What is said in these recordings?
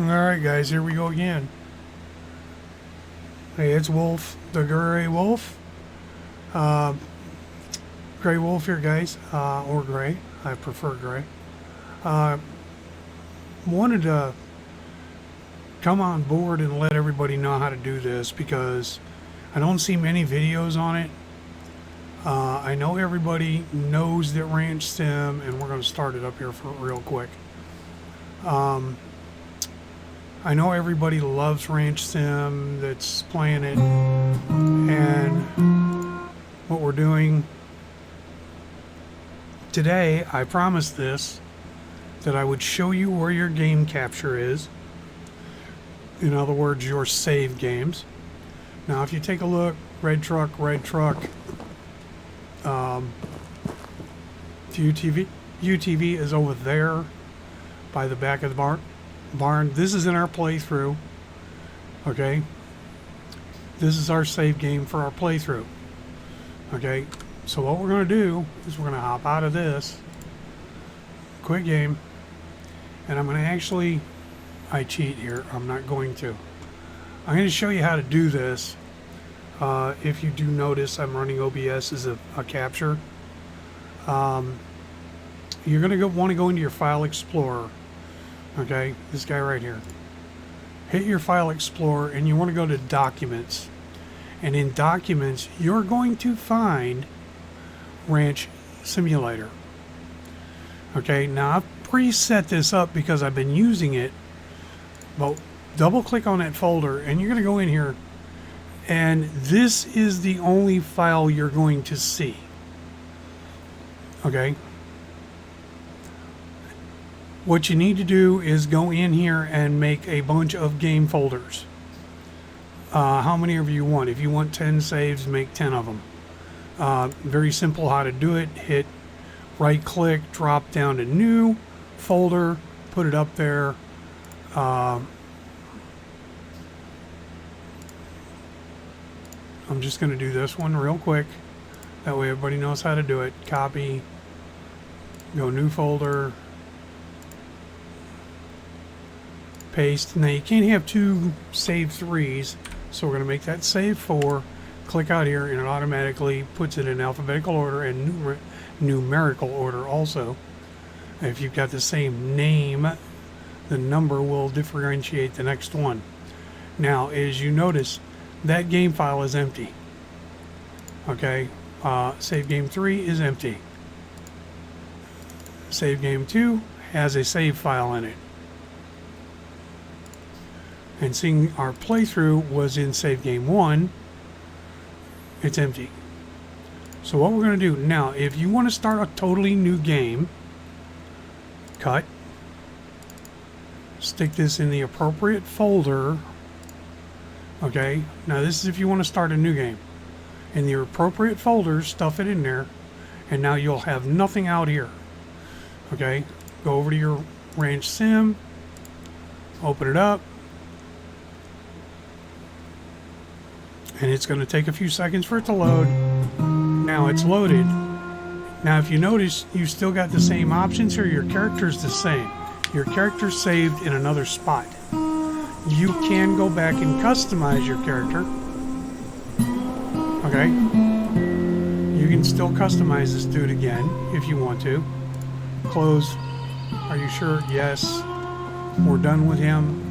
Alright guys, here we go again. Hey, it's Wolf, the Gray Wolf. Uh, Gray Wolf here guys, or Gray. I prefer Gray. Wanted to come on board and let everybody know how to do this because I don't see many videos on it. I know everybody knows that Ranch Sim, and we're going to start it up here for real quick. I know everybody loves Ranch Sim that's playing it, and what we're doing today, I promised this, that I would show you where your game capture is. In other words, your save games. Now, if you take a look, red truck, UTV is over there by the back of the barn. This is in our playthrough. Okay. This is our save game for our playthrough. Okay. So what we're going to do is we're going to hop out of this. Quit game. And I'm going to actually... I cheat here. I'm not going to. I'm going to show you how to do this. If you do notice, I'm running OBS as a capture. You're going to want to go into your File Explorer. Okay, this guy right here. Hit your File Explorer and you want to go to Documents. And in Documents, you're going to find Ranch Simulator. Okay, now I've preset this up because I've been using it. But double click on that folder and you're going to go in here. And this is the only file you're going to see. Okay. What you need to do is go in here and make a bunch of game folders. How many of you want? If you want 10 saves, make 10 of them. Very simple how to do it. Hit right click, drop down to new folder, put it up there. I'm just going to do this one real quick. That way everybody knows how to do it. Copy. Go new folder. Paste. Now you can't have two save 3s, so we're going to make that save 4. Click out here and it automatically puts it in alphabetical order and numerical order also. If you've got the same name, the number will differentiate the next one. Now, as you notice, that game file is empty. Okay, save game 3 is empty. Save game 2 has a save file in it. And seeing our playthrough was in save game 1, it's empty. So what we're going to do now, if you want to start a totally new game, cut, stick this in the appropriate folder. Okay, now this is if you want to start a new game. In the appropriate folder, stuff it in there, and now you'll have nothing out here. Okay, go over to your Ranch Sim, open it up, and it's going to take a few seconds for it to load. Now it's loaded. Now if you notice, you still got the same options here. Your character's the same. Your character's saved in another spot. You can go back and customize your character. Okay? You can still customize this dude again if you want to. Close. Are you sure? Yes. We're done with him.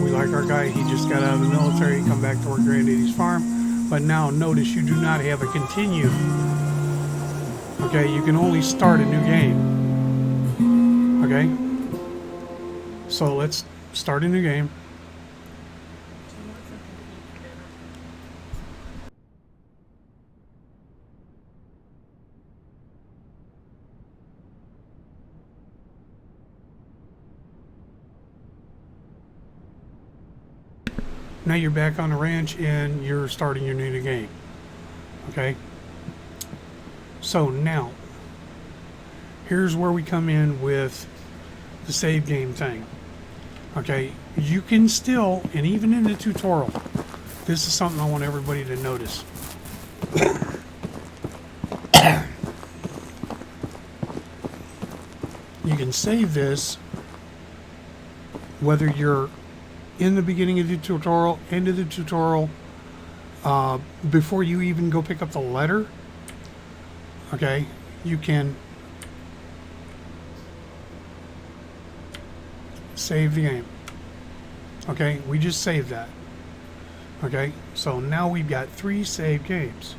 We like our guy. He just got out of the military, come back to work Granddaddy's farm. But now notice you do not have a continue. Okay? You can only start a new game. Okay? So let's start a new game. Now you're back on the ranch and you're starting your new game. Okay? So now, here's where we come in with the save game thing. Okay, you can still, and even in the tutorial, this is something I want everybody to notice. You can save this whether you're in the beginning of the tutorial, end of the tutorial, before you even go pick up the letter, okay, you can save the game. Okay, we just saved that. Okay, so now we've got 3 saved games.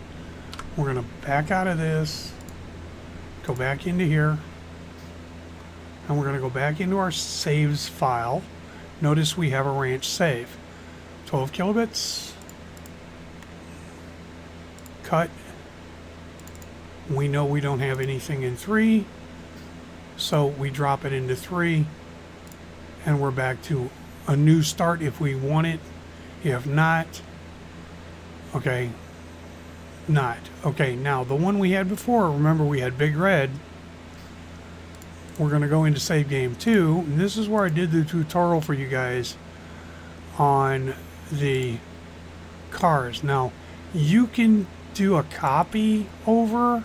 We're going to back out of this, go back into here, and we're going to go back into our saves file. Notice we have a ranch save. 12 kilobits. Cut. We know we don't have anything in 3, so we drop it into 3, and we're back to a new start if we want it. If not, okay, not. Okay, now the one we had before, remember we had Big Red. We're going to go into save game 2, and this is where I did the tutorial for you guys on the cars. Now, you can do a copy over,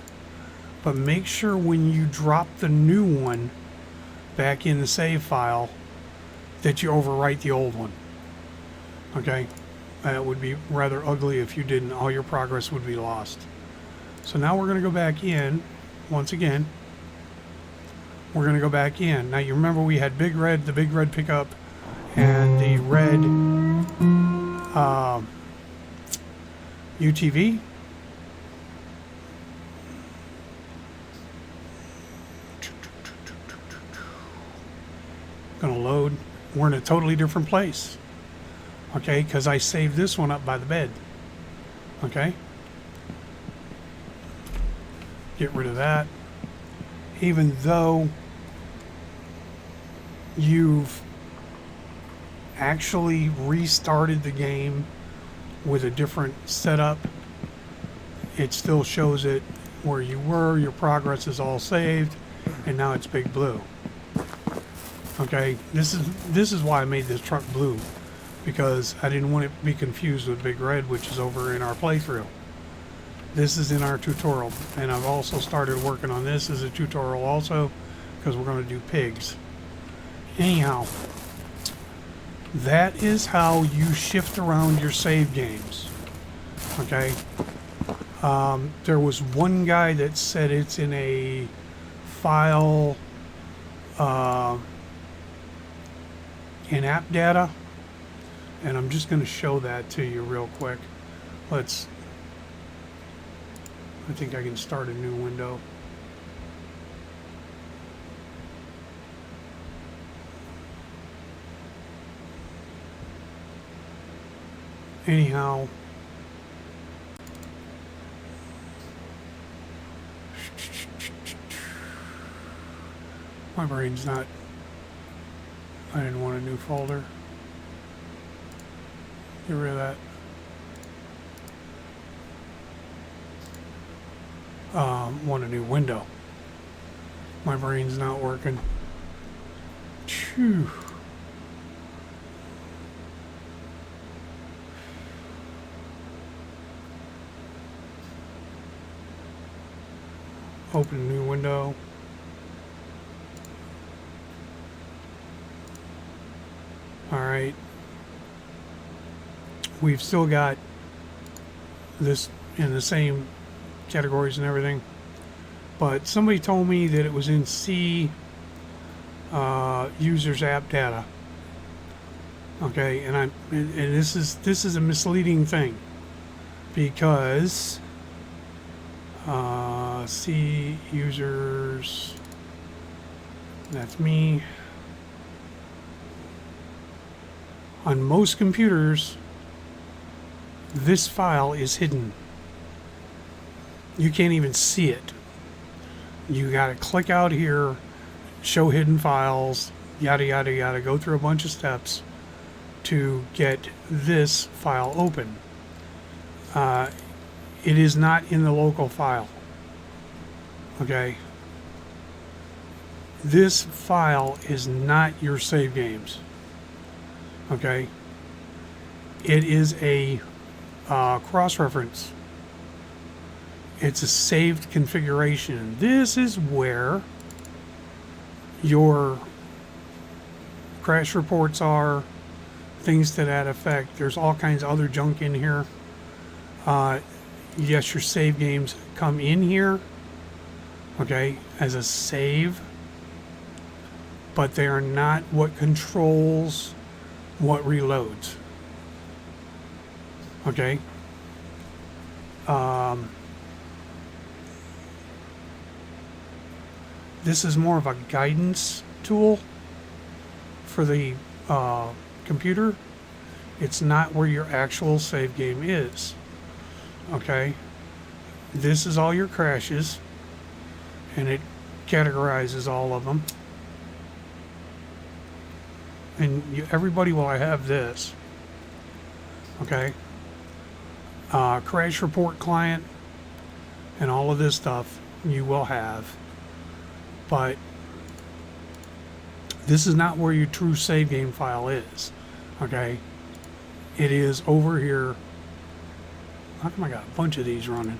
but make sure when you drop the new one back in the save file that you overwrite the old one. Okay, that would be rather ugly if you didn't. All your progress would be lost. So now we're going to go back in once again. We're going to go back in. Now you remember we had Big Red, the Big Red pickup, and the red UTV. Going to load. We're in a totally different place. Okay, because I saved this one up by the bed. Okay. Get rid of that. Even though you've actually restarted the game with a different setup, it still shows it where you were. Your progress is all saved, and now it's big blue. Okay, this is why I made this truck blue, because I didn't want it to be confused with Big Red, which is over in our playthrough. This is in our tutorial, and I've also started working on this as a tutorial also, because we're going to do pigs. Anyhow, that is how you shift around your save games. Okay, there was one guy that said it's in a file in app data, and I'm just going to show that to you real quick. I think I can start a new window. Anyhow, my brain's not, I didn't want a new folder. Get rid of that. Want a new window. My brain's not working. Phew. Open a new window. Alright. We've still got this in the same categories and everything, but somebody told me that it was in C users app data. Okay, and this is a misleading thing, because C users, that's me. On most computers, this file is hidden. You can't even see it. You gotta click out here, show hidden files, yada yada yada, go through a bunch of steps to get this file open. It is not in the local file. Okay? This file is not your save games. Okay? It is a cross-reference. It's a saved configuration. This is where your crash reports are, things to that effect. There's all kinds of other junk in here. Yes, your save games come in here, okay, as a save, but they are not what controls what reloads. Okay. This is more of a guidance tool for the computer. It's not where your actual save game is. Okay. This is all your crashes, and it categorizes all of them. And everybody will have this. Okay. Crash report client and all of this stuff you will have. But this is not where your true save game file is. Okay. It is over here. How come I got a bunch of these running?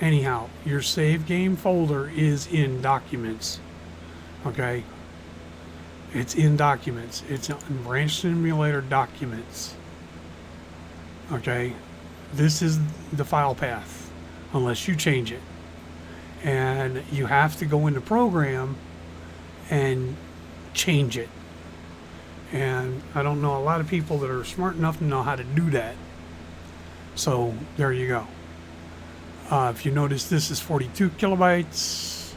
Anyhow, your save game folder is in documents. Okay. It's in documents. It's in Ranch Simulator documents. Okay. This is the file path unless you change it. And you have to go into program and change it. And I don't know a lot of people that are smart enough to know how to do that. So there you go. If you notice, this is 42 kilobytes.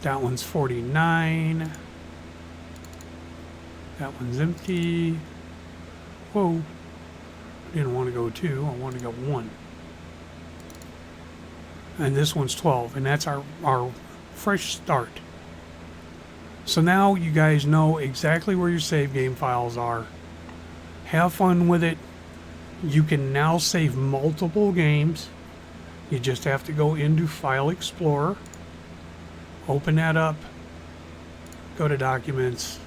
That one's 49. That one's empty. Whoa. I didn't want to go 2. I wanted to go 1. And this one's 12. And that's our fresh start. So now you guys know exactly where your save game files are. Have fun with it. You can now save multiple games. You just have to go into File Explorer. Open that up. Go to Documents.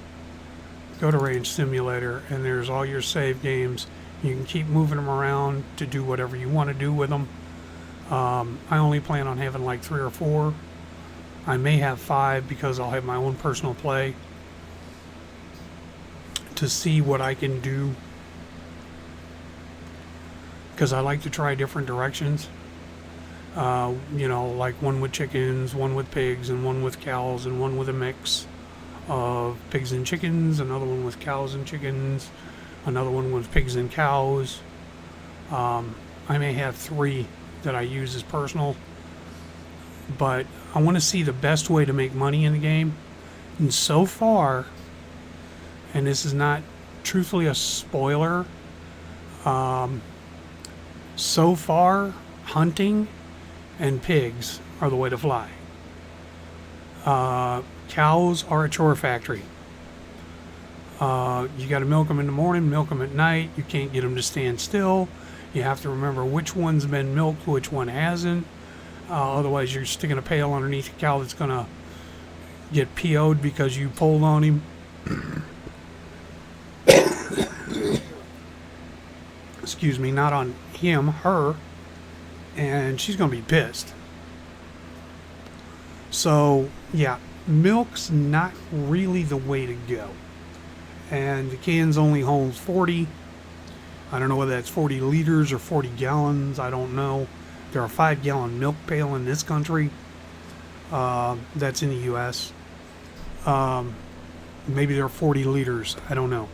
Go to Range Simulator. And there's all your save games. You can keep moving them around to do whatever you want to do with them. I only plan on having like 3 or 4. I may have 5 because I'll have my own personal play to see what I can do, because I like to try different directions. You know, like one with chickens, one with pigs, and one with cows, and one with a mix of pigs and chickens, another one with cows and chickens, another one with pigs and cows. I may have 3 that I use as personal, but I want to see the best way to make money in the game. And so far, and this is not truthfully a spoiler, so far hunting and pigs are the way to fly. Cows are a chore factory. You got to milk them in the morning, milk them at night. You can't get them to stand still. You have to remember which one's been milked, which one hasn't. Otherwise, you're sticking a pail underneath a cow that's going to get PO'd because you pulled on him. Excuse me, not on him, her. And she's going to be pissed. So, yeah, milk's not really the way to go. And the cans only hold 40. I don't know whether that's 40 liters or 40 gallons. I don't know. There are 5-gallon milk pail in this country. That's in the U.S. Maybe there are 40 liters. I don't know.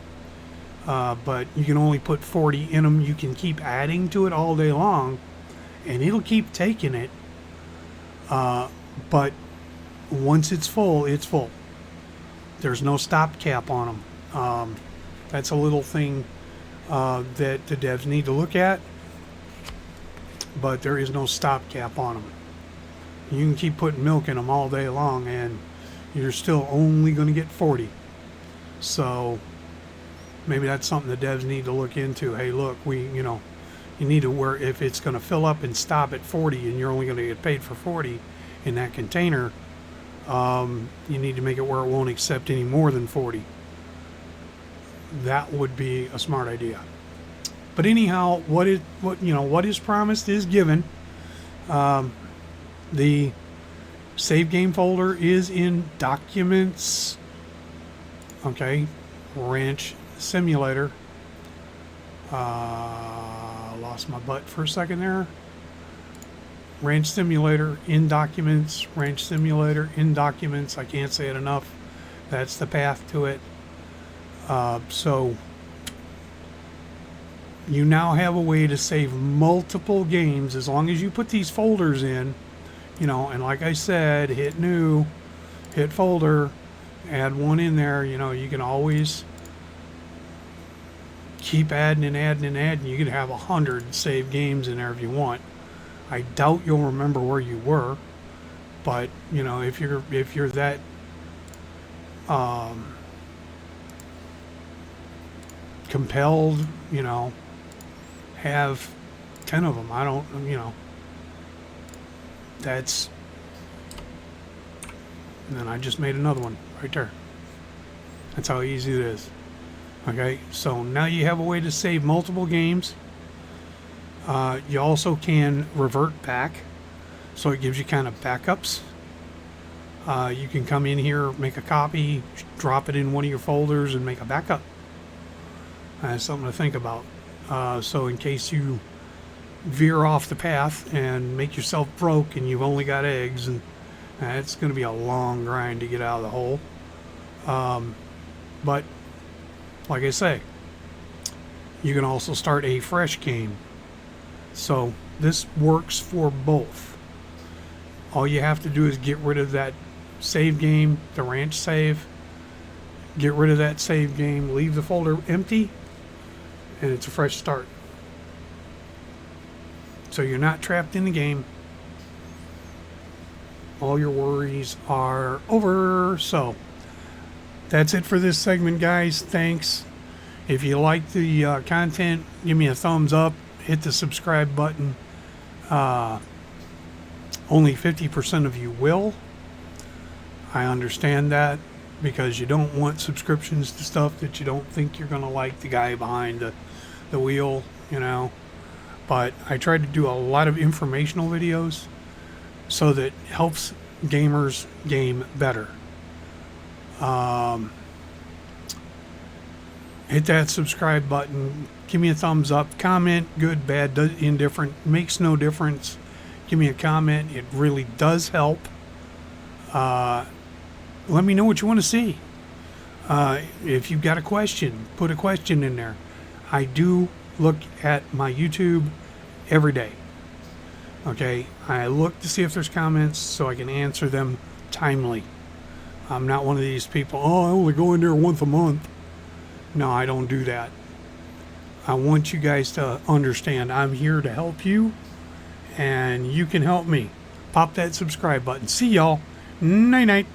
But you can only put 40 in them. You can keep adding to it all day long, and it'll keep taking it. But once it's full, it's full. There's no stop cap on them. That's a little thing that the devs need to look at. But there is no stop cap on them. You can keep putting milk in them all day long, and you're still only going to get 40. So maybe that's something the devs need to look into. Hey, look, you need to where if it's going to fill up and stop at 40, and you're only going to get paid for 40 in that container, you need to make it where it won't accept any more than 40. That would be a smart idea. But anyhow, what is promised is given. The save game folder is in Documents, Okay, Ranch Simulator. Lost my butt for a second there. Ranch Simulator in Documents. Ranch Simulator in Documents. I can't say it enough. That's the path to it. So you now have a way to save multiple games as long as you put these folders in, you know, and like I said, hit new, hit folder, add one in there. You know, you can always keep adding and adding and adding. You could have 100 saved games in there if you want. I doubt you'll remember where you were, but you know, if you're that compelled, you know, have 10 of them. I don't, you know, that's, and then I just made another one right there. That's how easy it is. Okay, so now you have a way to save multiple games. You also can revert back, so it gives you kind of backups. You can come in here, make a copy, drop it in one of your folders, and make a backup. That's something to think about. So in case you veer off the path and make yourself broke and you've only got eggs, and it's going to be a long grind to get out of the hole. But like I say, you can also start a fresh game. So this works for both. All you have to do is get rid of that save game, the ranch save. Get rid of that save game, leave the folder empty, and it's a fresh start. So you're not trapped in the game. All your worries are over. So that's it for this segment, guys. Thanks. If you like the content, give me a thumbs up. Hit the subscribe button. Only 50% of you will. I understand that, because you don't want subscriptions to stuff that you don't think you're going to like, the guy behind the wheel, you know. But I try to do a lot of informational videos so that helps gamers game better. Hit that subscribe button. Give me a thumbs up. Comment, good, bad, indifferent. Makes no difference. Give me a comment. It really does help. Let me know what you want to see. If you've got a question, put a question in there. I do look at my YouTube every day. Okay, I look to see if there's comments so I can answer them timely. I'm not one of these people, oh, I only go in there once a month. No, I don't do that. I want you guys to understand I'm here to help you, and you can help me. Pop that subscribe button. See y'all. Night night.